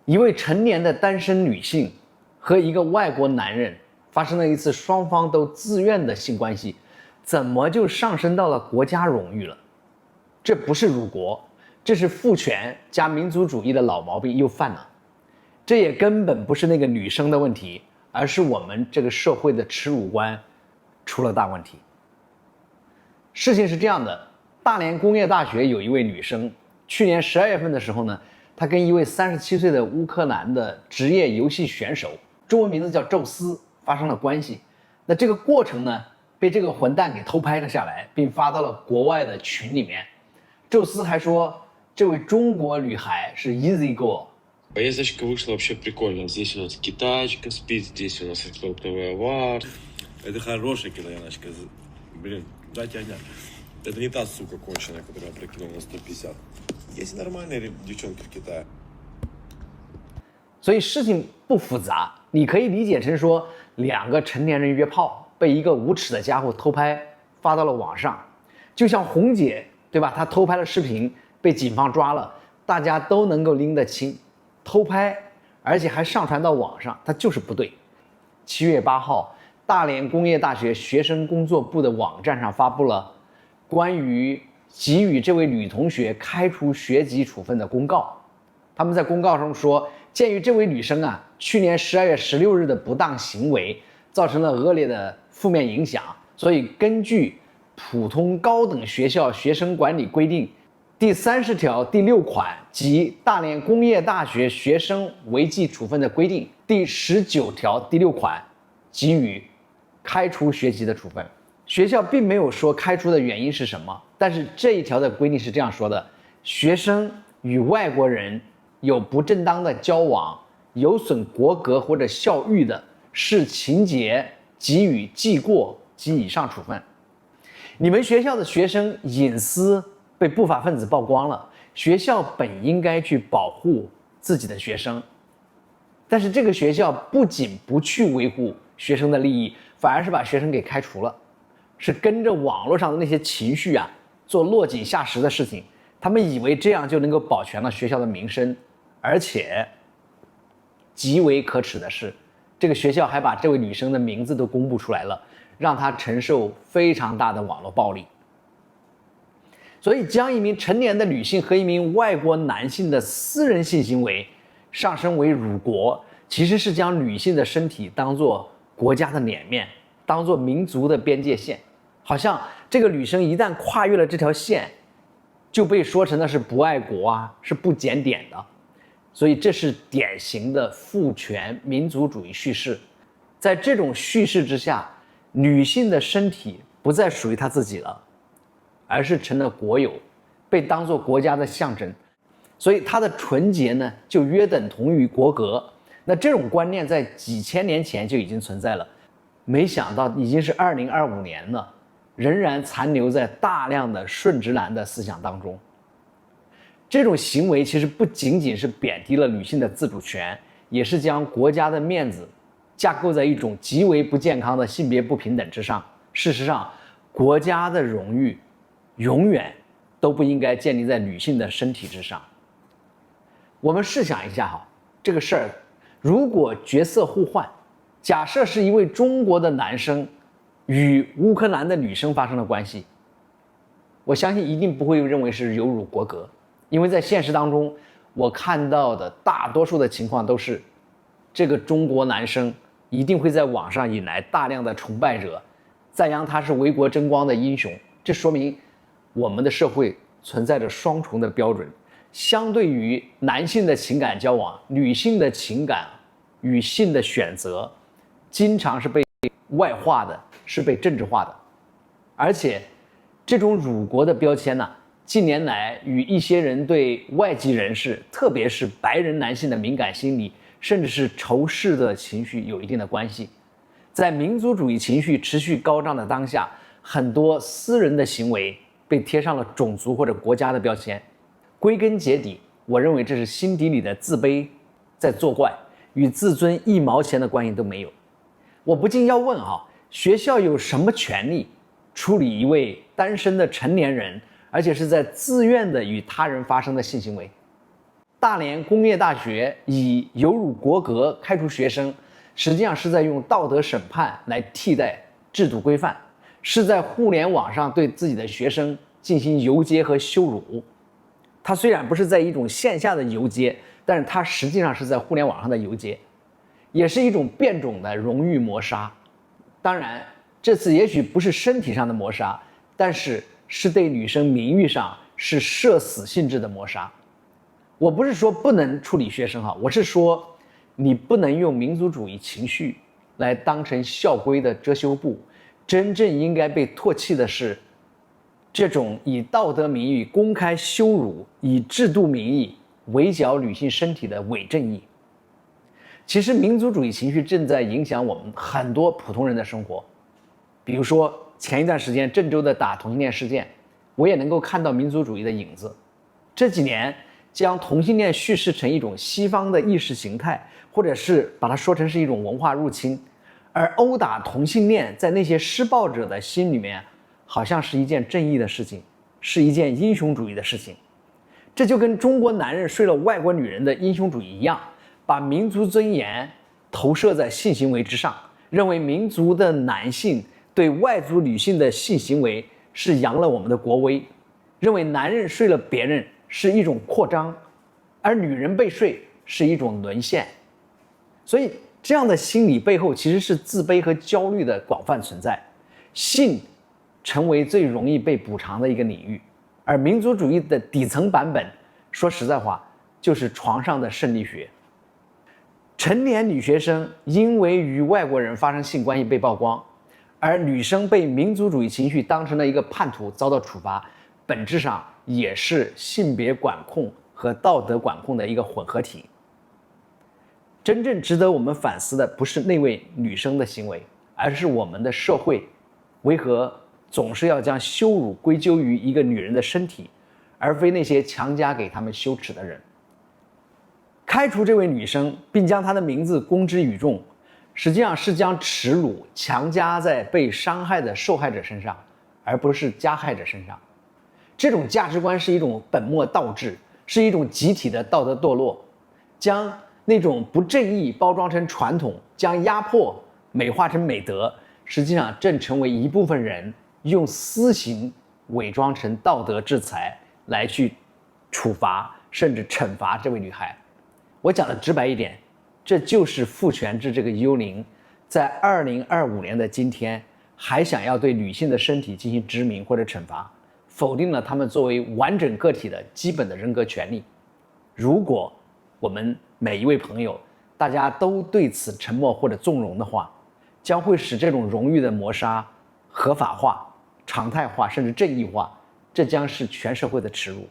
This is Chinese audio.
一位成年的单身女性和一个外国男人发生了一次双方都自愿的性关系，怎么就上升到了国家荣誉了？这不是辱国，这是父权加民族主义的老毛病又犯了。这也根本不是那个女生的问题，而是我们这个社会的耻辱观出了大问题。事情是这样的，大连工业大学有一位女生，去年12月份的时候呢，她跟一位37岁的乌克兰的职业游戏选手，中文名字叫宙斯，发生了关系。那这个过程呢，被这个混蛋给偷拍了下来，并发到了国外的群里面。宙斯还说，这位中国女孩是 easy girl。Поездочка вышла вообще прикольно. Здесь у нас китайчика спит, здесь у нас октябрь авар. Это хорошая китаяночка. Блин, дайте огня. Это не та сука конченая, которая прикинула на 150. Есть нормальные девчонки в Китае. 所以事情不复杂，你可以理解成说，两个成年人约炮被一个无耻的家伙偷拍发到了网上，就像红姐，对吧？她偷拍了视频被警方抓了，大家都能够拎得清。偷拍，而且还上传到网上，它就是不对。7月8号，大连工业大学学生工作部的网站上发布了关于给予这位女同学开除学籍处分的公告。他们在公告中说，鉴于这位女生去年12月16日的不当行为造成了恶劣的负面影响，所以根据普通高等学校学生管理规定第30条第6款及大连工业大学学生违纪处分的规定第19条第6款给予开除学籍的处分。学校并没有说开除的原因是什么，但是这一条的规定是这样说的：学生与外国人有不正当的交往，有损国格或者校誉的，视情节给予记过及以上处分。你们学校的学生隐私被不法分子曝光了，学校本应该去保护自己的学生，但是这个学校不仅不去维护学生的利益，反而是把学生给开除了，是跟着网络上的那些情绪做落井下石的事情。他们以为这样就能够保全了学校的名声，而且极为可耻的是，这个学校还把这位女生的名字都公布出来了，让她承受非常大的网络暴力。所以将一名成年的女性和一名外国男性的私人性行为上升为辱国，其实是将女性的身体当作国家的脸面，当作民族的边界线，好像这个女生一旦跨越了这条线，就被说成的是不爱国是不检点的。所以这是典型的父权民族主义叙事。在这种叙事之下，女性的身体不再属于她自己了，而是成了国有，被当作国家的象征，所以它的纯洁呢，就约等同于国格。那这种观念在几千年前就已经存在了，没想到已经是2025年了，仍然残留在大量的顺直男的思想当中。这种行为其实不仅仅是贬低了女性的自主权，也是将国家的面子架构在一种极为不健康的性别不平等之上。事实上，国家的荣誉永远都不应该建立在女性的身体之上。我们试想一下这个事儿，如果角色互换，假设是一位中国的男生与乌克兰的女生发生了关系，我相信一定不会认为是有辱国格，因为在现实当中，我看到的大多数的情况都是，这个中国男生一定会在网上引来大量的崇拜者，赞扬他是为国争光的英雄。这说明我们的社会存在着双重的标准，相对于男性的情感交往，女性的情感与性的选择经常是被外化的，是被政治化的。而且这种辱国的标签近年来与一些人对外籍人士，特别是白人男性的敏感心理，甚至是仇视的情绪有一定的关系。在民族主义情绪持续高涨的当下，很多私人的行为被贴上了种族或者国家的标签。归根结底，我认为这是心底里的自卑在作怪，与自尊一毛钱的关系都没有。我不禁要问学校有什么权利处理一位单身的成年人，而且是在自愿的与他人发生的性行为？大连工业大学以有辱国格开除学生，实际上是在用道德审判来替代制度规范，是在互联网上对自己的学生进行游街和羞辱。它虽然不是在一种线下的游街，但是它实际上是在互联网上的游街，也是一种变种的荣誉磨杀。当然，这次也许不是身体上的磨杀，但是是对女生名誉上是社死性质的磨杀。我不是说不能处理学生哈，我是说你不能用民族主义情绪来当成校规的遮羞布，真正应该被唾弃的是这种以道德名义公开羞辱，以制度名义围剿女性身体的伪正义。其实民族主义情绪正在影响我们很多普通人的生活，比如说前一段时间郑州的打同性恋事件，我也能够看到民族主义的影子。这几年将同性恋叙事成一种西方的意识形态，或者是把它说成是一种文化入侵，而殴打同性恋在那些施暴者的心里面好像是一件正义的事情，是一件英雄主义的事情。这就跟中国男人睡了外国女人的英雄主义一样，把民族尊严投射在性行为之上，认为民族的男性对外族女性的性行为是扬了我们的国威，认为男人睡了别人是一种扩张，而女人被睡是一种沦陷。所以这样的心理背后其实是自卑和焦虑的广泛存在，性成为最容易被补偿的一个领域，而民族主义的底层版本，说实在话就是床上的胜利学。成年女学生因为与外国人发生性关系被曝光，而女生被民族主义情绪当成了一个叛徒遭到处罚，本质上也是性别管控和道德管控的一个混合体。真正值得我们反思的不是那位女生的行为，而是我们的社会为何总是要将羞辱归咎于一个女人的身体，而非那些强加给她们羞耻的人。开除这位女生并将她的名字公之于众，实际上是将耻辱强加在被伤害的受害者身上，而不是加害者身上。这种价值观是一种本末倒置，是一种集体的道德堕落，将那种不正义包装成传统，将压迫美化成美德，实际上正成为一部分人用私刑伪装成道德制裁来去处罚甚至惩罚这位女孩。我讲的直白一点，这就是父权制这个幽灵在2025年的今天还想要对女性的身体进行殖民或者惩罚，否定了她们作为完整个体的基本的人格权利。如果我们每一位朋友大家都对此沉默或者纵容的话，将会使这种荣誉的磨杀合法化、常态化甚至正义化，这将是全社会的耻辱。